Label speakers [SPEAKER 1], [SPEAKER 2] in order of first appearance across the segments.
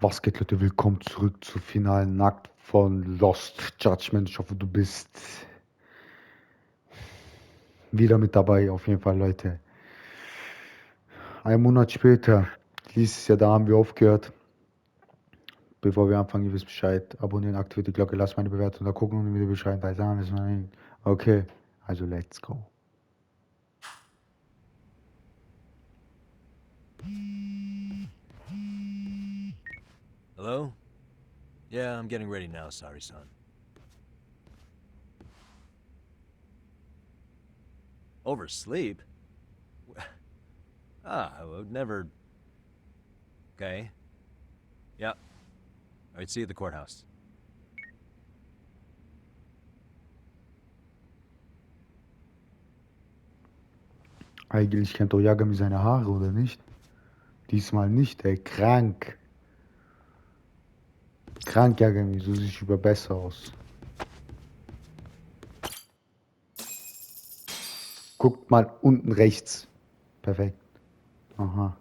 [SPEAKER 1] Was geht, Leute? Willkommen zurück zur finalen Akt von Lost Judgment. Ich hoffe, du bist wieder mit dabei, auf jeden Fall, Leute. Ein Monat später, dieses Jahr, da haben wir aufgehört. Bevor wir anfangen, ihr wisst Bescheid. Abonnieren, aktiviert die Glocke, lasst meine Bewertung da gucken und wieder Bescheid. Okay, also let's go.
[SPEAKER 2] Hello? Yeah, I'm getting ready now, sorry, son. Oversleep? I would never... Okay. Yeah. Alright, see you at the courthouse.
[SPEAKER 1] Eigentlich kennt doch Yagami seine Haare, oder nicht? Diesmal nicht, ey. Krank. Krank, Yagami. So sieht über besser aus. Guckt mal unten rechts. Perfekt. Aha.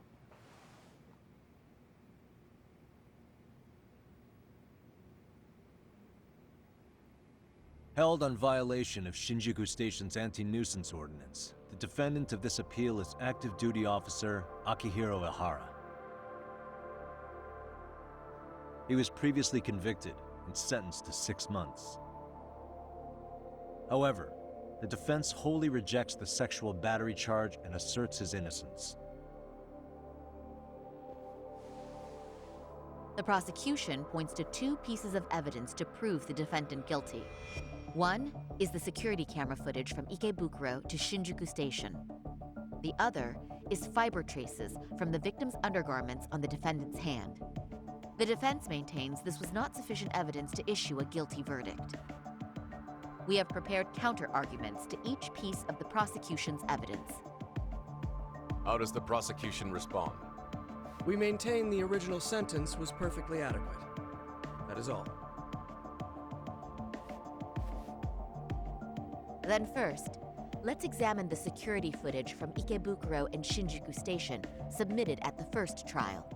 [SPEAKER 2] Held on violation of Shinjuku Station's anti-nuisance ordinance, the defendant of this appeal is active duty officer Akihiro Ehara. He was previously convicted and sentenced to 6 months. However, the defense wholly rejects the sexual battery charge and asserts his innocence.
[SPEAKER 3] The prosecution points to 2 pieces of evidence to prove the defendant guilty. One is the security camera footage from Ikebukuro to Shinjuku Station. The other is fiber traces from the victim's undergarments on the defendant's hand. The defense maintains this was not sufficient evidence to issue a guilty verdict. We have prepared counter-arguments to each piece of the prosecution's evidence.
[SPEAKER 4] How does the prosecution respond?
[SPEAKER 5] We maintain the original sentence was perfectly adequate. That is all.
[SPEAKER 3] Then first, let's examine the security footage from Ikebukuro and Shinjuku Station submitted at the first trial.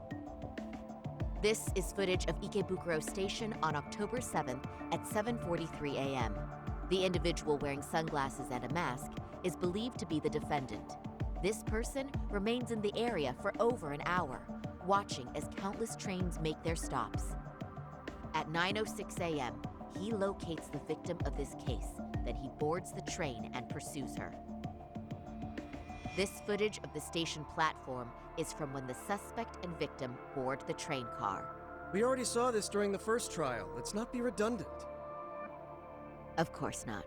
[SPEAKER 3] This is footage of Ikebukuro Station on October 7th at 7:43 a.m. The individual wearing sunglasses and a mask is believed to be the defendant. This person remains in the area for over an hour, watching as countless trains make their stops. At 9:06 a.m., he locates the victim of this case. Then he boards the train and pursues her. This footage of the station platform is from when the suspect and victim board the train car.
[SPEAKER 5] We already saw this during the first trial. Let's not be redundant.
[SPEAKER 3] Of course not.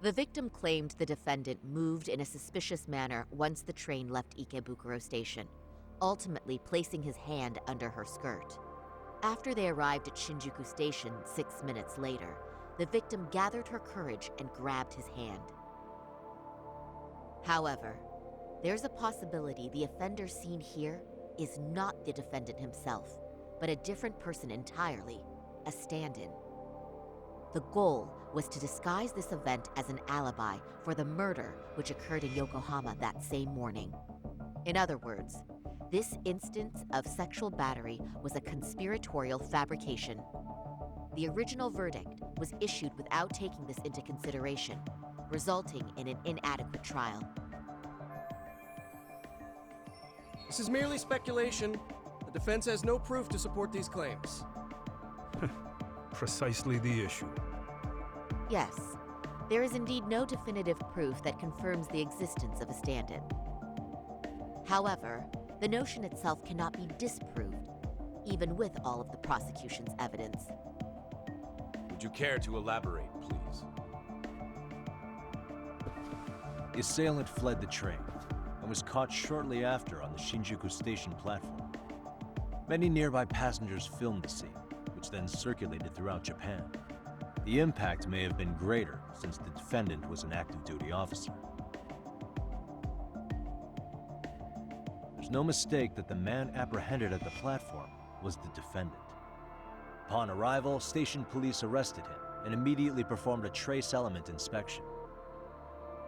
[SPEAKER 3] The victim claimed the defendant moved in a suspicious manner once the train left Ikebukuro Station, ultimately placing his hand under her skirt. After they arrived at Shinjuku Station 6 minutes later, the victim gathered her courage and grabbed his hand. However, there's a possibility the offender seen here is not the defendant himself, but a different person entirely, a stand-in. The goal was to disguise this event as an alibi for the murder which occurred in Yokohama that same morning. In other words, this instance of sexual battery was a conspiratorial fabrication. The original verdict was issued without taking this into consideration, resulting in an inadequate trial.
[SPEAKER 5] This is merely speculation. The defense has no proof to support these claims.
[SPEAKER 6] Precisely the issue.
[SPEAKER 3] Yes, there is indeed no definitive proof that confirms the existence of a stand-in. However, the notion itself cannot be disproved, even with all of the prosecution's evidence.
[SPEAKER 4] Would you care to elaborate, please?
[SPEAKER 2] The assailant fled the train and was caught shortly after on the Shinjuku Station platform. Many nearby passengers filmed the scene, which then circulated throughout Japan. The impact may have been greater since the defendant was an active duty officer. There's no mistake that the man apprehended at the platform was the defendant. Upon arrival, station police arrested him and immediately performed a trace element inspection.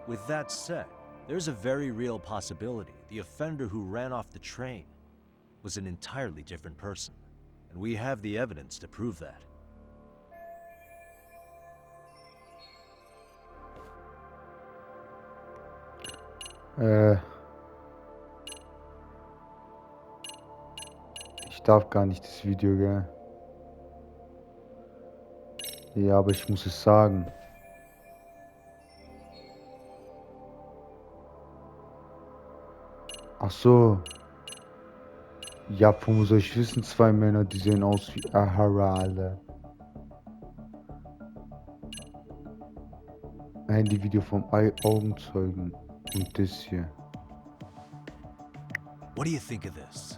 [SPEAKER 2] With that said, there's a very real possibility the offender who ran off the train was an entirely different person, and we have the evidence to prove that.
[SPEAKER 1] Ich darf gar nicht das Video, gell? Ja, aber ich muss es sagen. Ach so. Ja, wo soll ich wissen? Zwei Männer, die sehen aus wie Ehara, alle. Handyvideo vom Augenzeugen. Und das hier.
[SPEAKER 2] What do you think of this?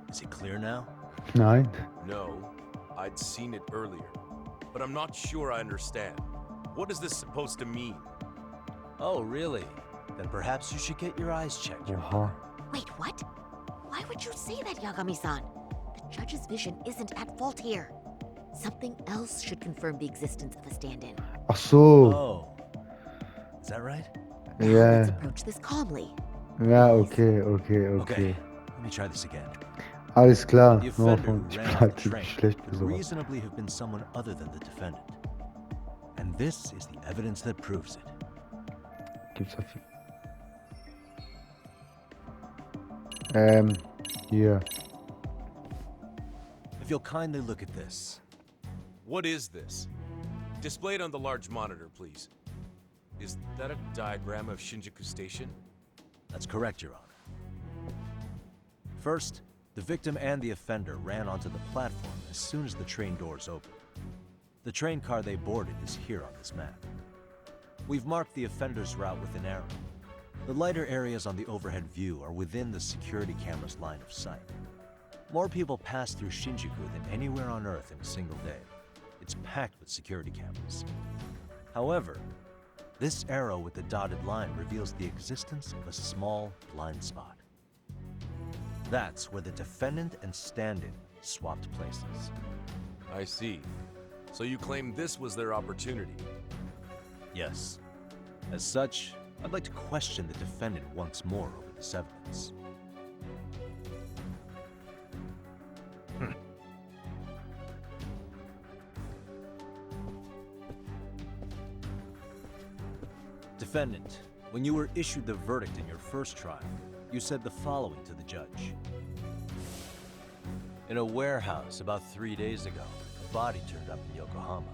[SPEAKER 2] Is it clear now?
[SPEAKER 1] Nein.
[SPEAKER 4] No, I'd seen it earlier, but I'm not sure I understand. What is this supposed to mean?
[SPEAKER 2] Oh, really? Then perhaps you should get your eyes checked, Your
[SPEAKER 1] Oha.
[SPEAKER 2] Honor.
[SPEAKER 3] Wait, what? Why would you say that, Yagami-san? The judge's vision isn't at fault here. Something else should confirm the existence of a stand-in.
[SPEAKER 1] Ach so.
[SPEAKER 2] Oh. Is that right?
[SPEAKER 3] Now let's
[SPEAKER 1] Ja.
[SPEAKER 3] approach this calmly.
[SPEAKER 1] Ja, okay.
[SPEAKER 2] Okay, let me try this again.
[SPEAKER 1] Alles klar.
[SPEAKER 2] The
[SPEAKER 1] Nur
[SPEAKER 2] offender
[SPEAKER 1] von
[SPEAKER 2] who
[SPEAKER 1] ich
[SPEAKER 2] ran
[SPEAKER 1] bin
[SPEAKER 2] off
[SPEAKER 1] halt
[SPEAKER 2] the train
[SPEAKER 1] wirklich schlecht für
[SPEAKER 2] could
[SPEAKER 1] sowas.
[SPEAKER 2] reasonably have been someone other than the defendant. And this is the evidence that proves it.
[SPEAKER 1] Gibt's da viel? Hier.
[SPEAKER 2] If you'll kindly look at this.
[SPEAKER 4] What is this? Displayed on the large monitor, please. Is that a diagram of Shinjuku Station?
[SPEAKER 2] That's correct, Your Honor. First, the victim and the offender ran onto the platform as soon as the train doors opened. The train car they boarded is here on this map. We've marked the offender's route with an arrow. The lighter areas on the overhead view are within the security camera's line of sight. More people pass through Shinjuku than anywhere on Earth in a single day. It's packed with security cameras. However, this arrow with the dotted line reveals the existence of a small blind spot. That's where the defendant and stand-in swapped places.
[SPEAKER 4] I see. So you claim this was their opportunity?
[SPEAKER 2] Yes. As such, I'd like to question the defendant once more over this evidence. Defendant, when you were issued the verdict in your first trial, you said the following to the judge. In a warehouse about 3 days ago, a body turned up in Yokohama.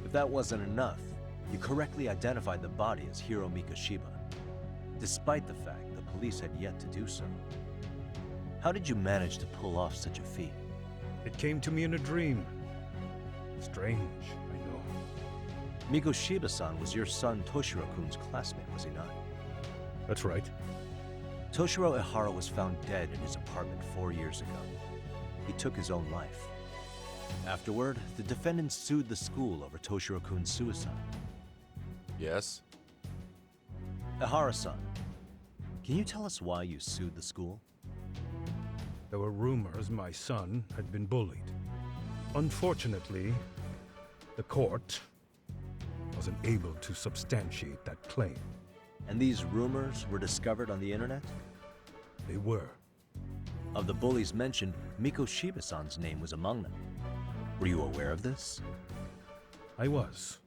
[SPEAKER 2] If that wasn't enough, you correctly identified the body as Hiro Mikoshiba, despite the fact the police had yet to do so. How did you manage to pull off such a feat?
[SPEAKER 6] It came to me in a dream. Strange, I know.
[SPEAKER 2] Mikoshiba-san was your son Toshiro-kun's classmate, was he not?
[SPEAKER 6] That's right.
[SPEAKER 2] Toshiro Ehara was found dead in his apartment 4 years ago. He took his own life. Afterward, the defendant sued the school over Toshiro-kun's suicide.
[SPEAKER 4] Yes?
[SPEAKER 2] Ehara-san, can you tell us why you sued the school?
[SPEAKER 6] There were rumors my son had been bullied. Unfortunately, the court wasn't able to substantiate that claim.
[SPEAKER 2] And these rumors were discovered on the internet?
[SPEAKER 6] They were.
[SPEAKER 2] Of the bullies mentioned, Mikoshiba-san's name was among them. Were you aware of this?
[SPEAKER 6] I was.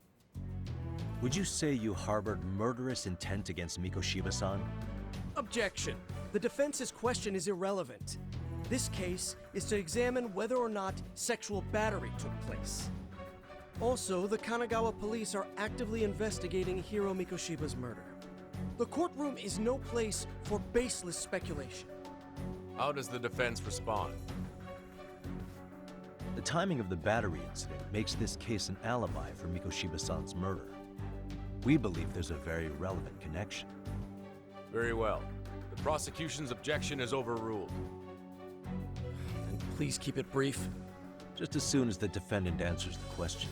[SPEAKER 2] Would you say you harbored murderous intent against Mikoshiba-san?
[SPEAKER 5] Objection. The defense's question is irrelevant. This case is to examine whether or not sexual battery took place. Also, the Kanagawa police are actively investigating Hiro Mikoshiba's murder. The courtroom is no place for baseless speculation.
[SPEAKER 4] How does the defense respond?
[SPEAKER 2] The timing of the battery incident makes this case an alibi for Mikoshiba-san's murder. We believe there's a very relevant connection.
[SPEAKER 4] Very well. The prosecution's objection is overruled.
[SPEAKER 5] And please keep it brief.
[SPEAKER 2] Just as soon as the defendant answers the question.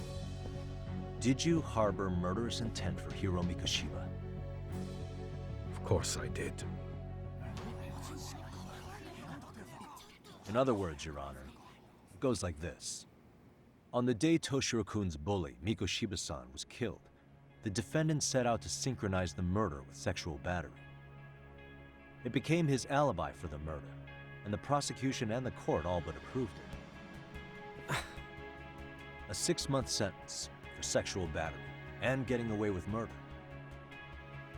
[SPEAKER 2] Did you harbor murderous intent for Hiro Mikoshiba?
[SPEAKER 6] Of course I did.
[SPEAKER 2] In other words, Your Honor, it goes like this. On the day Toshiro-kun's bully, Mikoshiba-san, was killed, the defendant set out to synchronize the murder with sexual battery. It became his alibi for the murder, and the prosecution and the court all but approved it. A 6-month sentence for sexual battery and getting away with murder.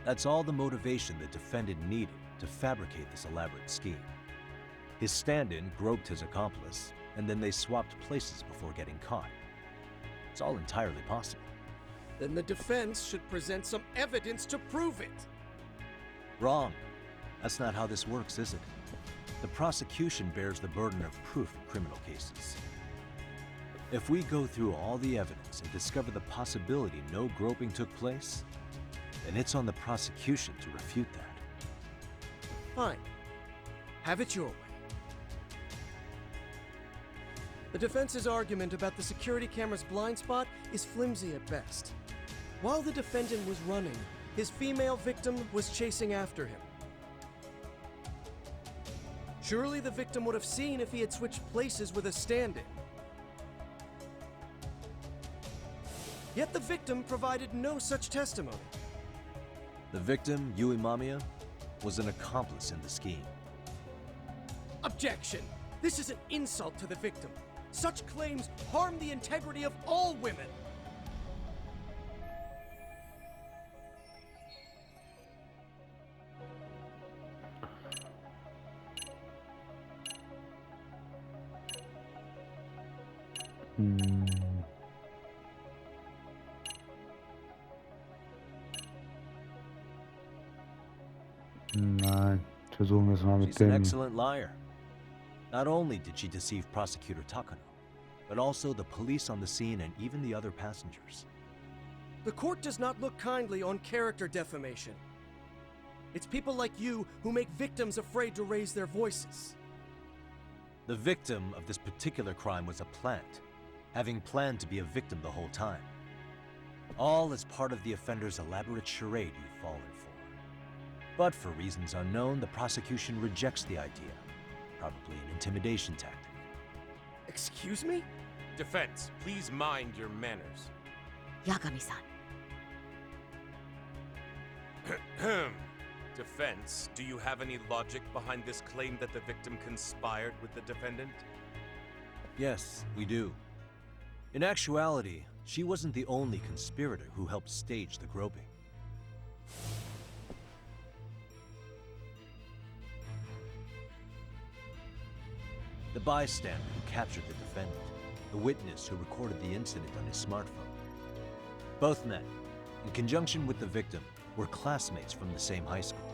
[SPEAKER 2] That's all the motivation the defendant needed to fabricate this elaborate scheme. His stand-in groped his accomplice, and then they swapped places before getting caught. It's all entirely possible.
[SPEAKER 5] Then the defense should present some evidence to prove it.
[SPEAKER 2] Wrong. That's not how this works, is it? The prosecution bears the burden of proof in criminal cases. If we go through all the evidence and discover the possibility no groping took place, then it's on the prosecution to refute that.
[SPEAKER 5] Fine. Have it your way. The defense's argument about the security camera's blind spot is flimsy at best. While the defendant was running, his female victim was chasing after him. Surely the victim would have seen if he had switched places with a stand-in. Yet the victim provided no such testimony.
[SPEAKER 2] The victim, Yui Mamiya, was an accomplice in the scheme.
[SPEAKER 5] Objection! This is an insult to the victim. Such claims harm the integrity of all women.
[SPEAKER 1] Nein, versuchen wir es mal mit
[SPEAKER 2] She's an
[SPEAKER 1] dem.
[SPEAKER 2] excellent liar. Not only did she deceive Prosecutor Takano, but also the police on the scene and even the other passengers.
[SPEAKER 5] The court does not look kindly on character defamation. It's people like you who make victims afraid to raise their voices.
[SPEAKER 2] The victim of this particular crime was a plant, having planned to be a victim the whole time. All as part of the offender's elaborate charade you've fallen for. But for reasons unknown, the prosecution rejects the idea. Probably an intimidation tactic.
[SPEAKER 5] Excuse me?
[SPEAKER 4] Defense, please mind your manners.
[SPEAKER 3] Yagami-san.
[SPEAKER 4] Defense, do you have any logic behind this claim that the victim conspired with the defendant?
[SPEAKER 2] Yes, we do. In actuality, she wasn't the only conspirator who helped stage the groping. The bystander who captured the defendant, the witness who recorded the incident on his smartphone. Both men, in conjunction with the victim, were classmates from the same high school.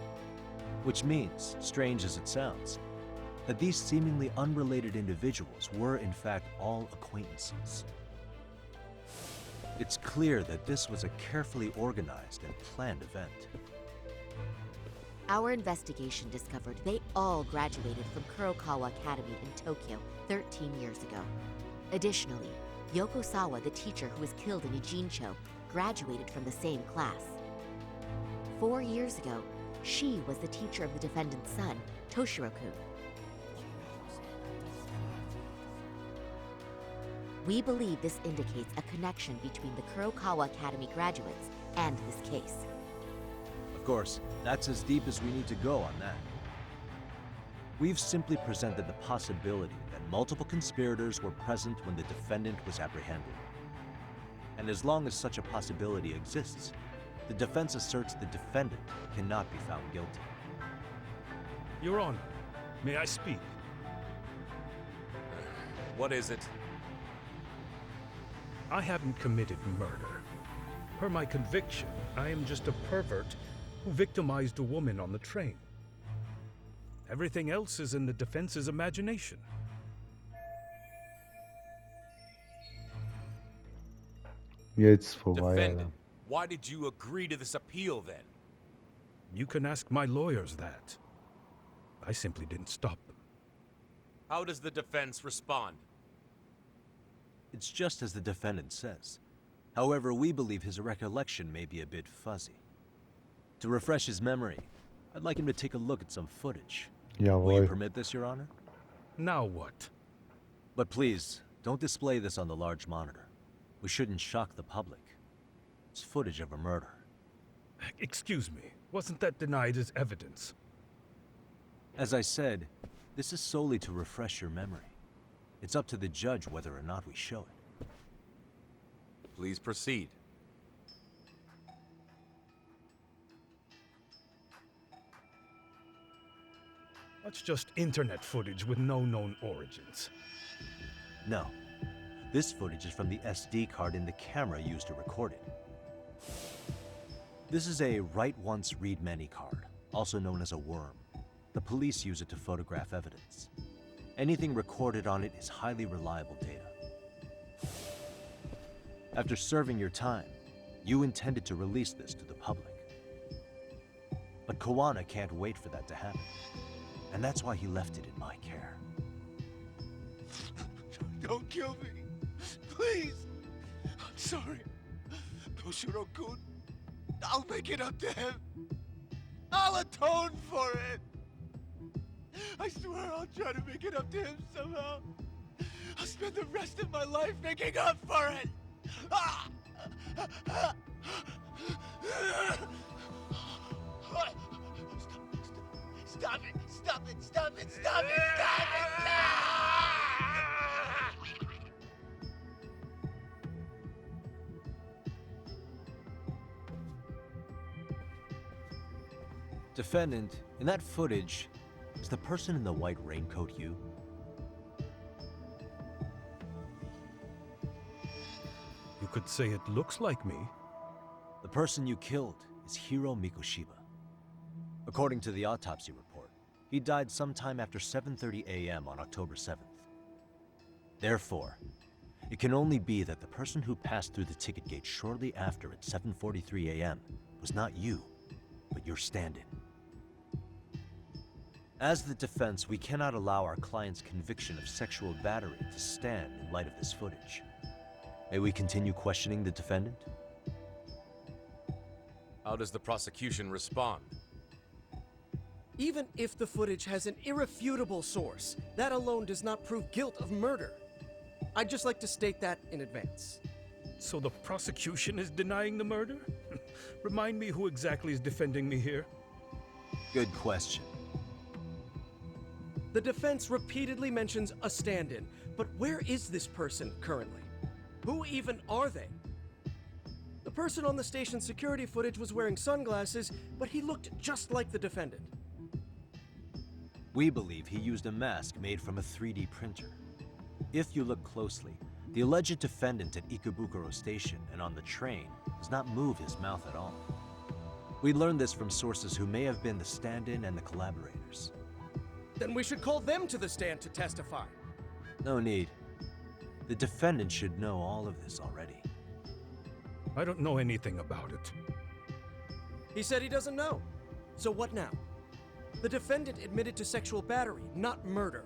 [SPEAKER 2] Which means, strange as it sounds, that these seemingly unrelated individuals were in fact all acquaintances. It's clear that this was a carefully organized and planned event.
[SPEAKER 3] Our investigation discovered they all graduated from Kurokawa Academy in Tokyo 13 years ago. Additionally, Yoko Sawa, the teacher who was killed in Ijincho, graduated from the same class. 4 years ago, she was the teacher of the defendant's son, Toshiro-kun. We believe this indicates a connection between the Kurokawa Academy graduates and this case.
[SPEAKER 2] Of course, that's as deep as we need to go on that. We've simply presented the possibility that multiple conspirators were present when the defendant was apprehended. And as long as such a possibility exists, the defense asserts the defendant cannot be found guilty.
[SPEAKER 6] Your Honor, may I speak?
[SPEAKER 4] What is it?
[SPEAKER 6] I haven't committed murder. Per my conviction, I am just a pervert who victimized a woman on the train. Everything else is in the defense's imagination.
[SPEAKER 1] Jetzt vorbei, Alter.
[SPEAKER 4] Defendant, why did you agree to this appeal then?
[SPEAKER 6] You can ask my lawyers that. I simply didn't stop them.
[SPEAKER 4] How does the defense respond?
[SPEAKER 2] It's just as the defendant says. However, we believe his recollection may be a bit fuzzy. To refresh his memory, I'd like him to take a look at some footage. Will you
[SPEAKER 1] Jawohl.
[SPEAKER 2] permit this, Your Honor?
[SPEAKER 6] Now what?
[SPEAKER 2] But please, don't display this on the large monitor. We shouldn't shock the public. It's footage of a murder.
[SPEAKER 6] Excuse me, wasn't that denied as evidence?
[SPEAKER 2] As I said, this is solely to refresh your memory. It's up to the judge whether or not we show it.
[SPEAKER 4] Please proceed.
[SPEAKER 6] That's just internet footage with no known origins.
[SPEAKER 2] No. This footage is from the SD card in the camera used to record it. This is a write once, read many card, also known as a worm. The police use it to photograph evidence. Anything recorded on it is highly reliable data. After serving your time, you intended to release this to the public. But Kawana can't wait for that to happen. And that's why he left it in my care.
[SPEAKER 7] Don't kill me. Please. I'm sorry. Toshiro-kun. I'll make it up to him. I'll atone for it. I swear I'll try to make it up to him somehow. I'll spend the rest of my life making up for it. Stop it! Stop it! Stop it! Stop it! Stop it!
[SPEAKER 2] Defendant, in that footage, is the person in the white raincoat you?
[SPEAKER 6] You could say it looks like me.
[SPEAKER 2] The person you killed is Hiro Mikoshiba. According to the autopsy report, he died sometime after 7:30 a.m. on October 7th. Therefore, it can only be that the person who passed through the ticket gate shortly after at 7:43 a.m. was not you, but your stand-in. As the defense, we cannot allow our client's conviction of sexual battery to stand in light of this footage. May we continue questioning the defendant?
[SPEAKER 4] How does the prosecution respond?
[SPEAKER 5] Even if the footage has an irrefutable source, that alone does not prove guilt of murder. I'd just like to state that in advance.
[SPEAKER 6] So the prosecution is denying the murder? Remind me who exactly is defending me here.
[SPEAKER 2] Good question.
[SPEAKER 5] The defense repeatedly mentions a stand-in, but where is this person currently? Who even are they? The person on the station security footage was wearing sunglasses, but he looked just like the defendant.
[SPEAKER 2] We believe he used a mask made from a 3D printer. If you look closely, the alleged defendant at Ikebukuro Station and on the train does not move his mouth at all. We learned this from sources who may have been the stand-in and the collaborators.
[SPEAKER 5] Then we should call them to the stand to testify.
[SPEAKER 2] No need. The defendant should know all of this already.
[SPEAKER 6] I don't know anything about it.
[SPEAKER 5] He said he doesn't know. So what now? The defendant admitted to sexual battery, not murder.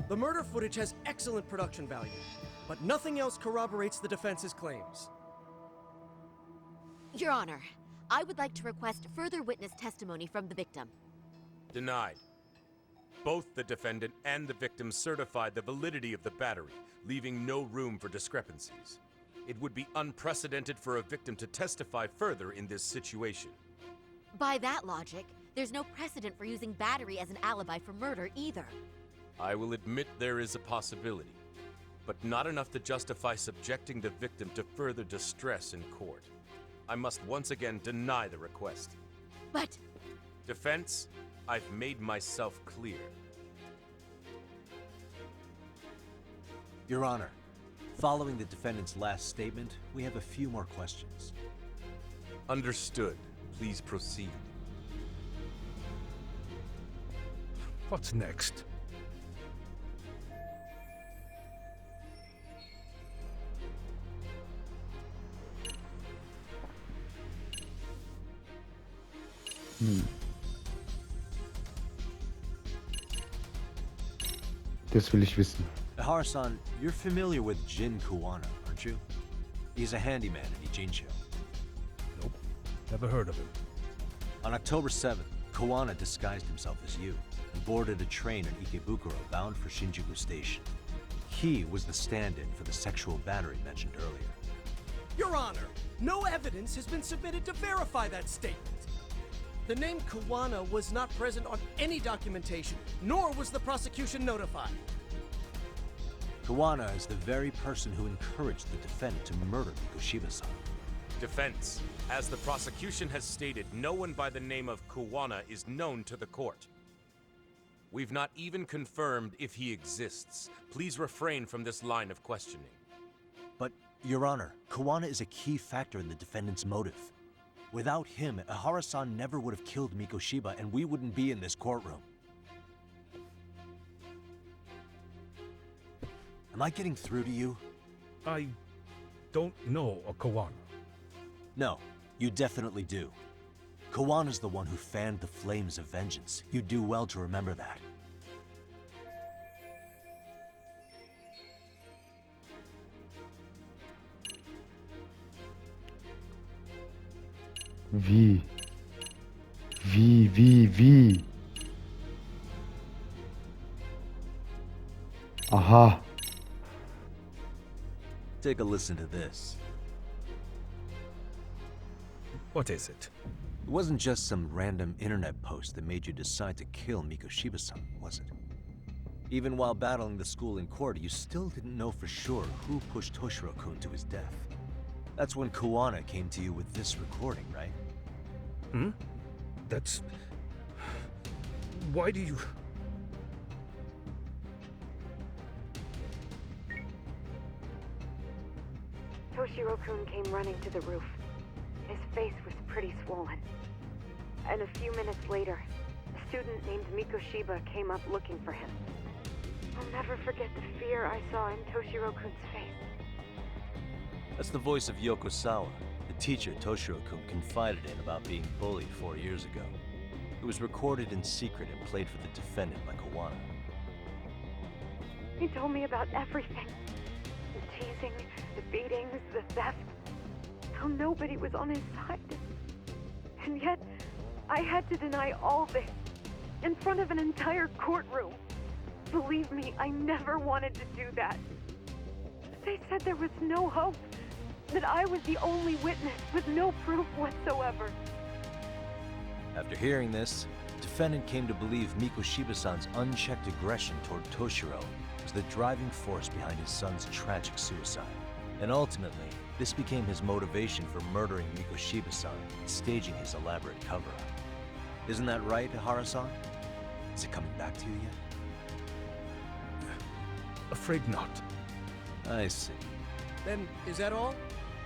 [SPEAKER 5] The murder footage has excellent production value, but nothing else corroborates the defense's claims.
[SPEAKER 3] Your Honor, I would like to request further witness testimony from the victim.
[SPEAKER 4] Denied. Both the defendant and the victim certified the validity of the battery, leaving no room for discrepancies. It would be unprecedented for a victim to testify further in this situation.
[SPEAKER 3] By that logic, there's no precedent for using battery as an alibi for murder either.
[SPEAKER 4] I will admit there is a possibility, but not enough to justify subjecting the victim to further distress in court. I must once again deny the request.
[SPEAKER 3] But...
[SPEAKER 4] Defense, I've made myself clear.
[SPEAKER 2] Your Honor, following the defendant's last statement, we have a few more questions.
[SPEAKER 4] Understood. Please proceed.
[SPEAKER 6] What's next?
[SPEAKER 1] Das will ich wissen.
[SPEAKER 2] Ehara-san, you're familiar with Jin Kawana, aren't you? He's a handyman in Ijincho.
[SPEAKER 6] Nope. Never heard of him.
[SPEAKER 2] On October 7th, Kawana disguised himself as you and boarded a train in Ikebukuro bound for Shinjuku Station. He was the stand-in for the sexual battery mentioned earlier.
[SPEAKER 5] Your Honor, no evidence has been submitted to verify that statement. The name Kawana was not present on any documentation, nor was the prosecution notified.
[SPEAKER 2] Kawana is the very person who encouraged the defendant to murder Mikoshiba-san.
[SPEAKER 4] Defense. As the prosecution has stated, no one by the name of Kawana is known to the court. We've not even confirmed if he exists. Please refrain from this line of questioning.
[SPEAKER 2] But, Your Honor, Kawana is a key factor in the defendant's motive. Without him, Ehara-san never would have killed Mikoshiba, and we wouldn't be in this courtroom. Am I getting through to you?
[SPEAKER 6] I don't know a Kawana.
[SPEAKER 2] No, you definitely do. Kawana's the one who fanned the flames of vengeance. You do well to remember that.
[SPEAKER 1] Wie? Wie? Aha.
[SPEAKER 2] Take a listen to this.
[SPEAKER 6] What is it?
[SPEAKER 2] It wasn't just some random internet post that made you decide to kill Mikoshiba-san, was it? Even while battling the school in court, you still didn't know for sure who pushed Toshiro-kun to his death. That's when Kawana came to you with this recording, right?
[SPEAKER 6] Hmm? That's... Why do you...
[SPEAKER 8] Toshiro-kun came running to the roof. His face was pretty swollen. And a few minutes later, a student named Mikoshiba came up looking for him. I'll never forget the fear I saw in Toshiro-kun's face.
[SPEAKER 2] That's the voice of Yokosawa, the teacher Toshiro-kun confided in about being bullied 4 years ago. It was recorded in secret and played for the defendant by Kawana.
[SPEAKER 8] He told me about everything. The teasing, the beatings, the theft. How nobody was on his side. And yet, I had to deny all this in front of an entire courtroom. Believe me, I never wanted to do that. They said there was no hope, that I was the only witness with no proof whatsoever.
[SPEAKER 2] After hearing this, the defendant came to believe Mikoshiba-san's unchecked aggression toward Toshiro was the driving force behind his son's tragic suicide. And ultimately, this became his motivation for murdering Mikoshiba-san and staging his elaborate cover-up. Isn't that right, Ehara-san? Is it coming back to you yet?
[SPEAKER 6] Afraid not.
[SPEAKER 2] I see.
[SPEAKER 5] Then, is that all?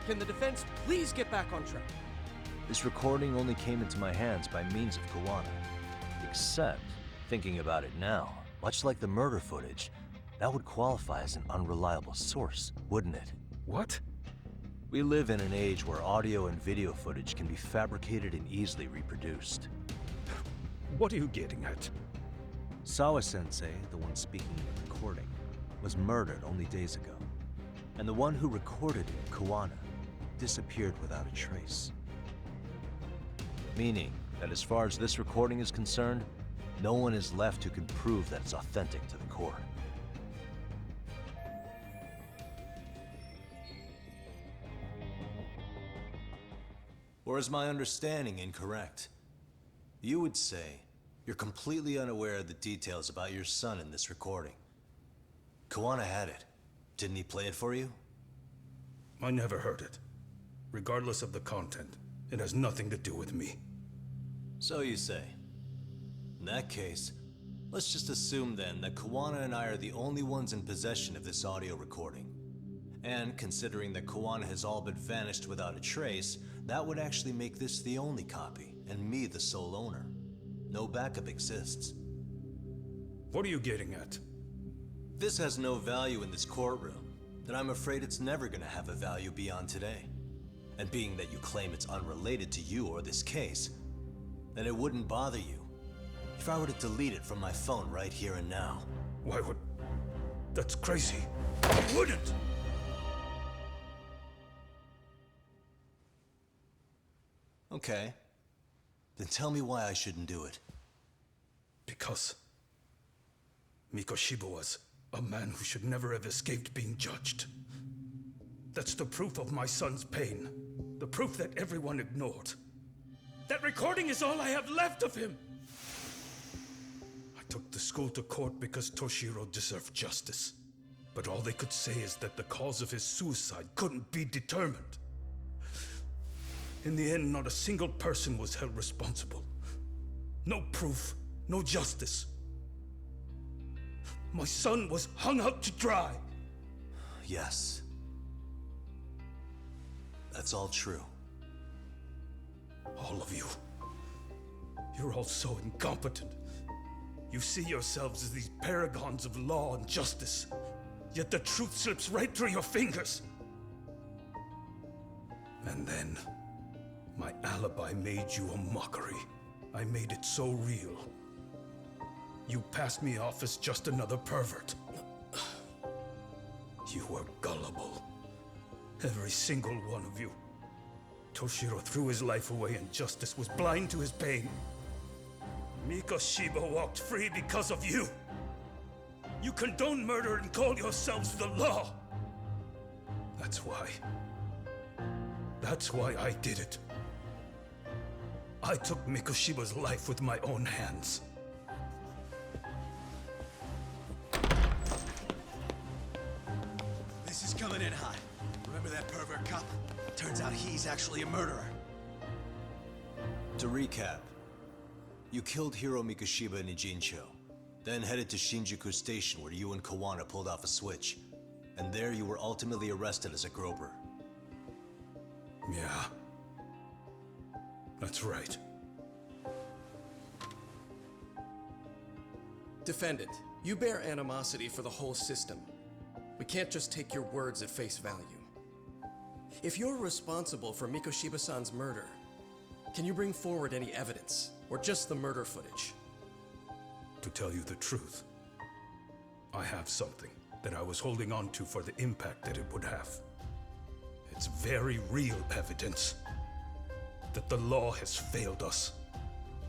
[SPEAKER 5] Can the defense please get back on track?
[SPEAKER 2] This recording only came into my hands by means of Kawana. Except, thinking about it now, much like the murder footage, that would qualify as an unreliable source, wouldn't it?
[SPEAKER 6] What?
[SPEAKER 2] We live in an age where audio and video footage can be fabricated and easily reproduced.
[SPEAKER 6] What are you getting at?
[SPEAKER 2] Sawa-sensei, the one speaking in the recording, was murdered only days ago. And the one who recorded it, Kawana, disappeared without a trace. Meaning that as far as this recording is concerned, no one is left who can prove that it's authentic to the court. Or is my understanding incorrect? You would say you're completely unaware of the details about your son in this recording. Kawana had it. Didn't he play it for you?
[SPEAKER 6] I never heard it. Regardless of the content, it has nothing to do with me.
[SPEAKER 2] So you say. In that case, let's just assume then that Kawana and I are the only ones in possession of this audio recording. And considering that Kawana has all but vanished without a trace, that would actually make this the only copy, and me the sole owner. No backup exists.
[SPEAKER 6] What are you getting at?
[SPEAKER 2] This has no value in this courtroom, then I'm afraid it's never gonna have a value beyond today. And being that you claim it's unrelated to you or this case, then it wouldn't bother you if I were to delete it from my phone right here and now.
[SPEAKER 6] Why would... That's crazy. I wouldn't!
[SPEAKER 2] Okay. Then tell me why I shouldn't do it.
[SPEAKER 6] Because Mikoshiba was a man who should never have escaped being judged. That's the proof of my son's pain. The proof that everyone ignored. That recording is all I have left of him! I took the school to court because Toshiro deserved justice. But all they could say is that the cause of his suicide couldn't be determined. In the end, not a single person was held responsible. No proof, no justice. My son was hung out to dry.
[SPEAKER 2] Yes. That's all true.
[SPEAKER 6] All of you. You're all so incompetent. You see yourselves as these paragons of law and justice, yet the truth slips right through your fingers. And then, my alibi made you a mockery. I made it so real. You passed me off as just another pervert. You were gullible. Every single one of you. Toshiro threw his life away and justice was blind to his pain. Mikoshiba walked free because of you. You condone murder and call yourselves the law. That's why I did it. I took Mikoshiba's life with my own hands.
[SPEAKER 9] This is coming in hot. Remember that pervert cop? Turns out he's actually a murderer.
[SPEAKER 2] To recap, you killed Hiro Mikoshiba in Ijincho, then headed to Shinjuku Station where you and Kawana pulled off a switch, and there you were ultimately arrested as a groper.
[SPEAKER 6] Yeah. That's right.
[SPEAKER 5] Defendant, you bear animosity for the whole system. We can't just take your words at face value. If you're responsible for Mikoshiba-san's murder, can you bring forward any evidence, or just the murder footage?
[SPEAKER 6] To tell you the truth, I have something that I was holding on to for the impact that it would have. It's very real evidence that the law has failed us.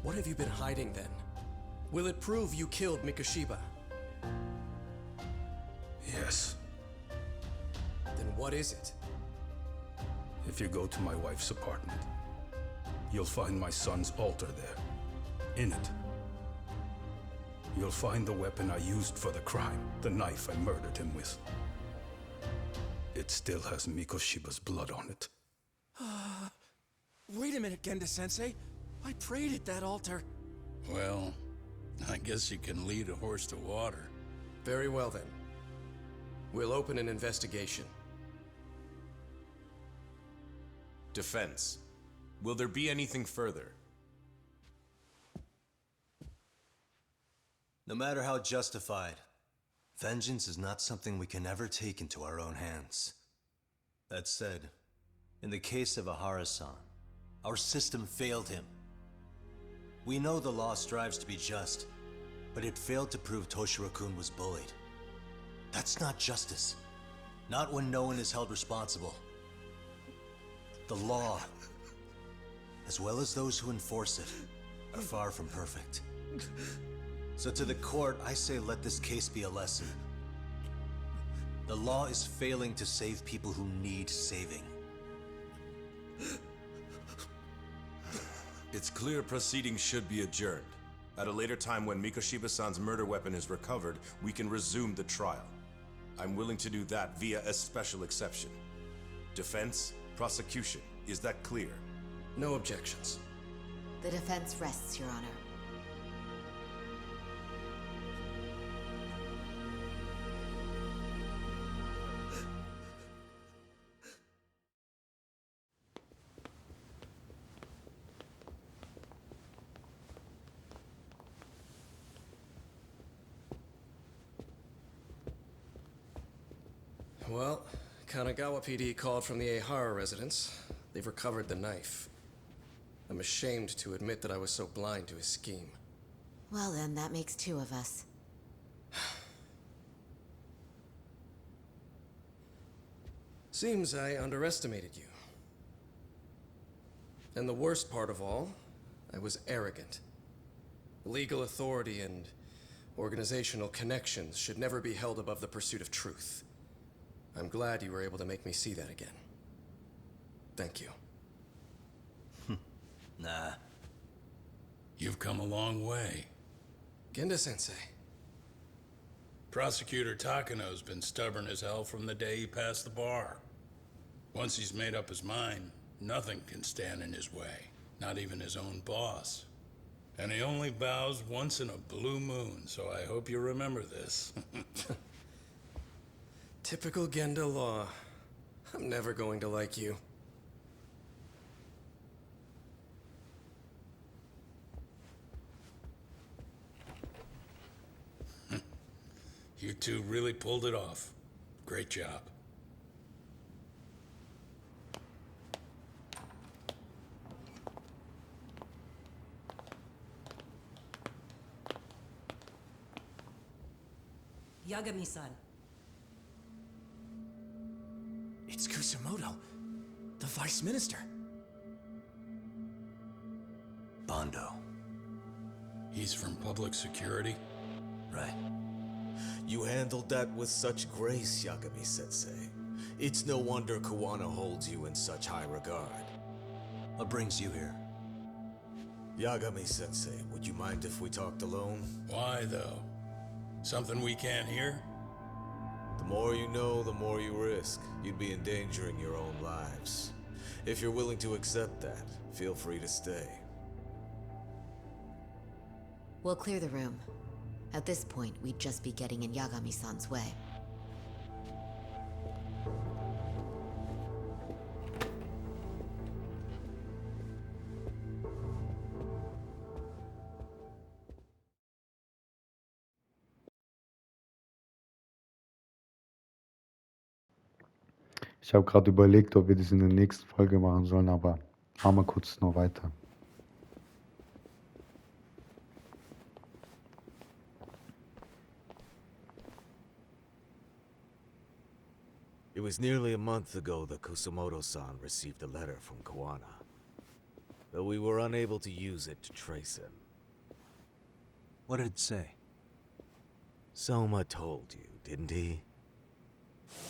[SPEAKER 5] What have you been hiding then? Will it prove you killed Mikoshiba?
[SPEAKER 6] Yes.
[SPEAKER 5] Then what is it?
[SPEAKER 6] If you go to my wife's apartment, you'll find my son's altar there. In it, you'll find the weapon I used for the crime, the knife I murdered him with. It still has Mikoshiba's blood on it.
[SPEAKER 9] Wait a minute, Genda-sensei. I prayed at that altar.
[SPEAKER 10] Well, I guess you can lead a horse to water.
[SPEAKER 5] Very well then. We'll open an investigation.
[SPEAKER 4] Defense. Will there be anything further?
[SPEAKER 2] No matter how justified, vengeance is not something we can ever take into our own hands. That said, in the case of Ehara-san, our system failed him. We know the law strives to be just, but it failed to prove Toshiro-kun was bullied. That's not justice. Not when no one is held responsible. The law, as well as those who enforce it, are far from perfect. So to the court, I say let this case be a lesson. The law is failing to save people who need saving.
[SPEAKER 4] It's clear proceedings should be adjourned. At a later time when Mikoshiba-san's murder weapon is recovered, we can resume the trial. I'm willing to do that via a special exception. Defense, prosecution, is that clear?
[SPEAKER 5] No objections.
[SPEAKER 3] The defense rests, Your Honor.
[SPEAKER 5] Well, Kanagawa PD called from the Ehara residence. They've recovered the knife. I'm ashamed to admit that I was so blind to his scheme.
[SPEAKER 3] Well then, that makes two of us.
[SPEAKER 5] Seems I underestimated you. And the worst part of all, I was arrogant. Legal authority and organizational connections should never be held above the pursuit of truth. I'm glad you were able to make me see that again. Thank you.
[SPEAKER 2] Nah.
[SPEAKER 10] You've come a long way.
[SPEAKER 5] Genda-sensei.
[SPEAKER 10] Prosecutor Takano's been stubborn as hell from the day he passed the bar. Once he's made up his mind, nothing can stand in his way, not even his own boss. And he only bows once in a blue moon, so I hope you remember this.
[SPEAKER 5] Typical Genda law. I'm never going to like you.
[SPEAKER 10] You two really pulled it off. Great job.
[SPEAKER 11] Yagami-san.
[SPEAKER 9] It's Kusumoto, the Vice Minister.
[SPEAKER 2] Bondo.
[SPEAKER 10] He's from public security?
[SPEAKER 2] Right.
[SPEAKER 9] You handled that with such grace, Yagami-sensei. It's no wonder Kawana holds you in such high regard.
[SPEAKER 2] What brings you here?
[SPEAKER 9] Yagami-sensei, would you mind if we talked alone?
[SPEAKER 10] Why, though? Something we can't hear?
[SPEAKER 9] The more you know, the more you risk. You'd be endangering your own lives. If you're willing to accept that, feel free to stay.
[SPEAKER 3] We'll clear the room. At this point, we'd just be getting in Yagami-san's way.
[SPEAKER 1] Ich habe gerade überlegt, ob wir das in der nächsten Folge machen sollen, aber machen wir kurz noch weiter.
[SPEAKER 9] It was nearly a month ago that Kusumoto-san received a letter from Kawana. Though we were unable to use it to trace him.
[SPEAKER 2] What did it say?
[SPEAKER 9] Soma told you, didn't he?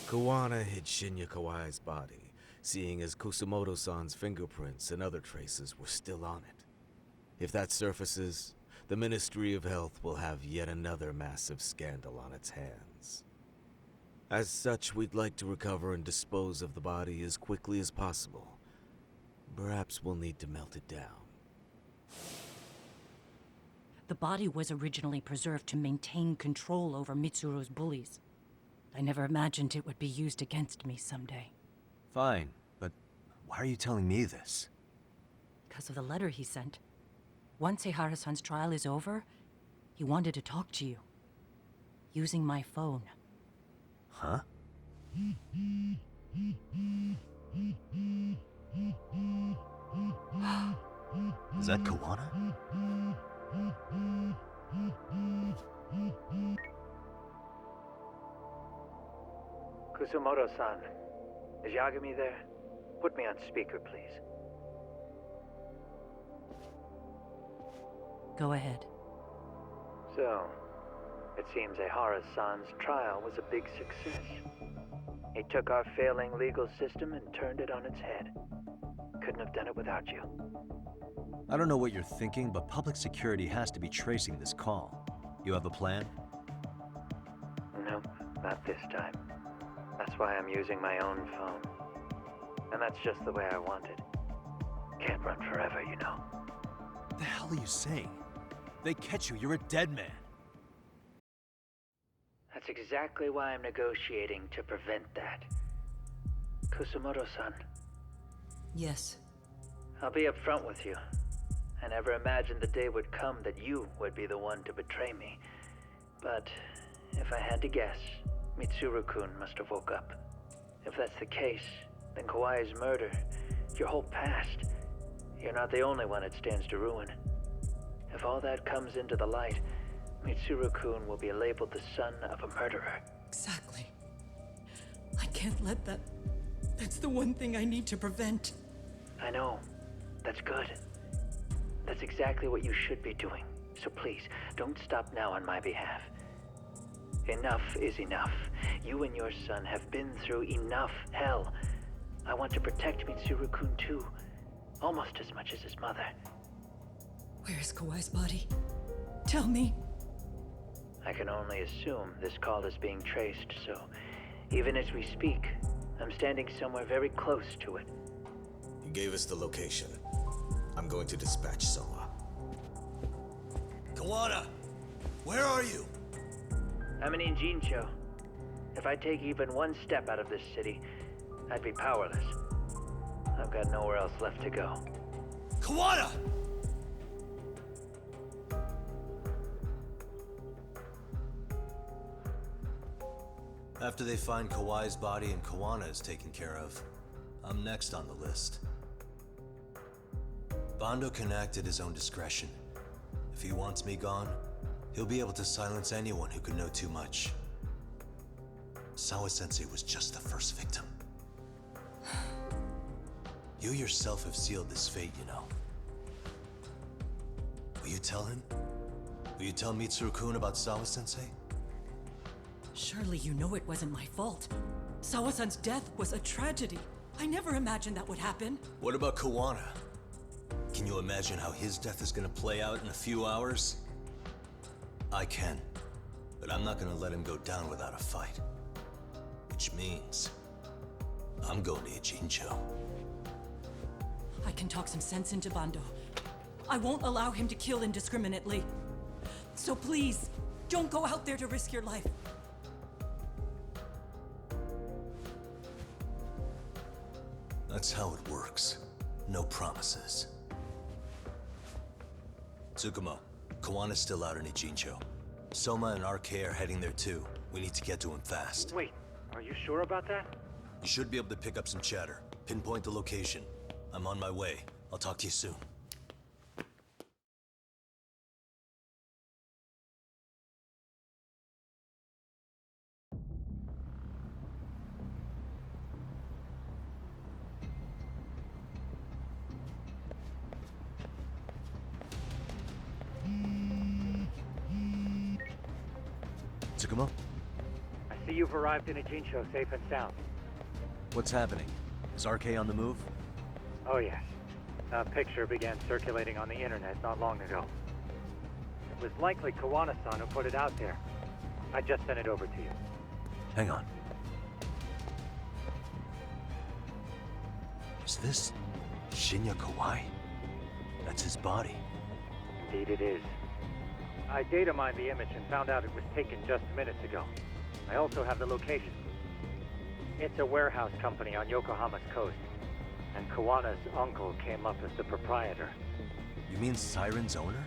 [SPEAKER 9] Kawana hid Shinya Kawai's body, seeing as Kusumoto-san's fingerprints and other traces were still on it. If that surfaces, the Ministry of Health will have yet another massive scandal on its hands. As such, we'd like to recover and dispose of the body as quickly as possible. Perhaps we'll need to melt it down.
[SPEAKER 11] The body was originally preserved to maintain control over Mitsuru's bullies. I never imagined it would be used against me someday.
[SPEAKER 2] Fine, but why are you telling me this?
[SPEAKER 11] Because of the letter he sent. Once Ehara-san's trial is over, he wanted to talk to you. Using my phone.
[SPEAKER 2] Huh? Is that Kawana?
[SPEAKER 12] Kusumoto-san, is Yagami there? Put me on speaker, please.
[SPEAKER 11] Go ahead.
[SPEAKER 12] So, it seems Ehara-san's trial was a big success. He took our failing legal system and turned it on its head. Couldn't have done it without you.
[SPEAKER 2] I don't know what you're thinking, but public security has to be tracing this call. You have a plan?
[SPEAKER 12] Nope, not this time. That's why I'm using my own phone. And that's just the way I want it. Can't run forever, you know.
[SPEAKER 2] What the hell are you saying? They catch you, you're a dead man.
[SPEAKER 12] That's exactly why I'm negotiating to prevent that. Kusumoto-san.
[SPEAKER 11] Yes.
[SPEAKER 12] I'll be upfront with you. I never imagined the day would come that you would be the one to betray me. But if I had to guess, Mitsuru-kun must have woke up. If that's the case, then Kawai's murder, your whole past, you're not the only one it stands to ruin. If all that comes into the light, Mitsuru-kun will be labeled the son of a murderer.
[SPEAKER 11] Exactly. I can't let that... That's the one thing I need to prevent.
[SPEAKER 12] I know. That's good. That's exactly what you should be doing. So please, don't stop now on my behalf. Enough is enough. You and your son have been through enough hell. I want to protect Mitsuru-kun too. almost as much as his mother.
[SPEAKER 11] Where is Kawai's body? Tell me.
[SPEAKER 12] I can only assume this call is being traced, so even as we speak, I'm standing somewhere very close to it.
[SPEAKER 9] You gave us the location. I'm going to dispatch Soma.
[SPEAKER 2] Kawana! Where are you?
[SPEAKER 12] I'm in Injincho. If I take even one step out of this city, I'd be powerless. I've got nowhere else left to go.
[SPEAKER 2] Kawana! After they find Kawai's body and Kawana is taken care of, I'm next on the list. Bando can act at his own discretion. If he wants me gone, he'll be able to silence anyone who could know too much. Sawa-sensei was just the first victim. You yourself have sealed this fate, you know. Will you tell him? Will you tell Mitsuru-kun about Sawa-sensei?
[SPEAKER 11] Surely you know it wasn't my fault. Sawa-san's death was a tragedy. I never imagined that would happen.
[SPEAKER 2] What about Kawana? Can you imagine how his death is gonna play out in a few hours? I can, but I'm not gonna let him go down without a fight. Which means, I'm going to Ijincho.
[SPEAKER 11] I can talk some sense into Bando. I won't allow him to kill indiscriminately. So please, don't go out there to risk your life.
[SPEAKER 2] That's how it works. No promises. Tsukumo, Kawana's still out in Ijincho. Soma and RK are heading there too. We need to get to him fast.
[SPEAKER 12] Wait, are you sure about that?
[SPEAKER 2] You should be able to pick up some chatter. Pinpoint the location. I'm on my way. I'll talk to you soon. Tsukumo?
[SPEAKER 12] I see you've arrived in Ijincho safe and sound.
[SPEAKER 2] What's happening? Is RK on the move?
[SPEAKER 12] Oh yes. A picture began circulating on the internet not long ago. It was likely Kawana-san who put it out there. I just sent it over to you.
[SPEAKER 2] Hang on. Is this Shinya Kawai? That's his body.
[SPEAKER 12] Indeed it is. I data mined the image and found out it was taken just minutes ago. I also have the location. It's a warehouse company on Yokohama's coast, and Kawana's uncle came up as the proprietor.
[SPEAKER 2] You mean Siren's owner?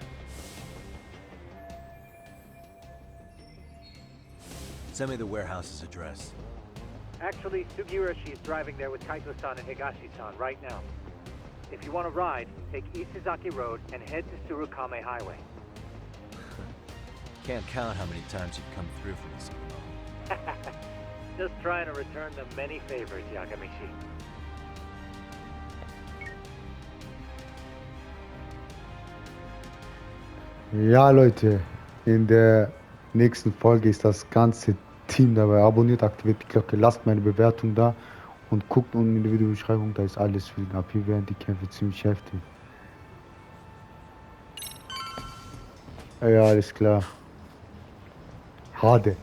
[SPEAKER 2] Send me the warehouse's address.
[SPEAKER 12] Actually, Sugirashi is driving there with Kaito-san and Higashi-san right now. If you want to ride, take Isizaki Road and head to Tsurukame Highway.
[SPEAKER 2] Can't count how many times you've come through for this.
[SPEAKER 12] Just trying to return the many favors, Yagamishi.
[SPEAKER 1] Ja, Leute, in der nächsten Folge ist das ganze Team dabei. Abonniert, aktiviert die Glocke, lasst meine Bewertung da und guckt unten in der Videobeschreibung, da ist alles für den AP. Hier werden die Kämpfe ziemlich heftig. Ja, alles klar. Hade.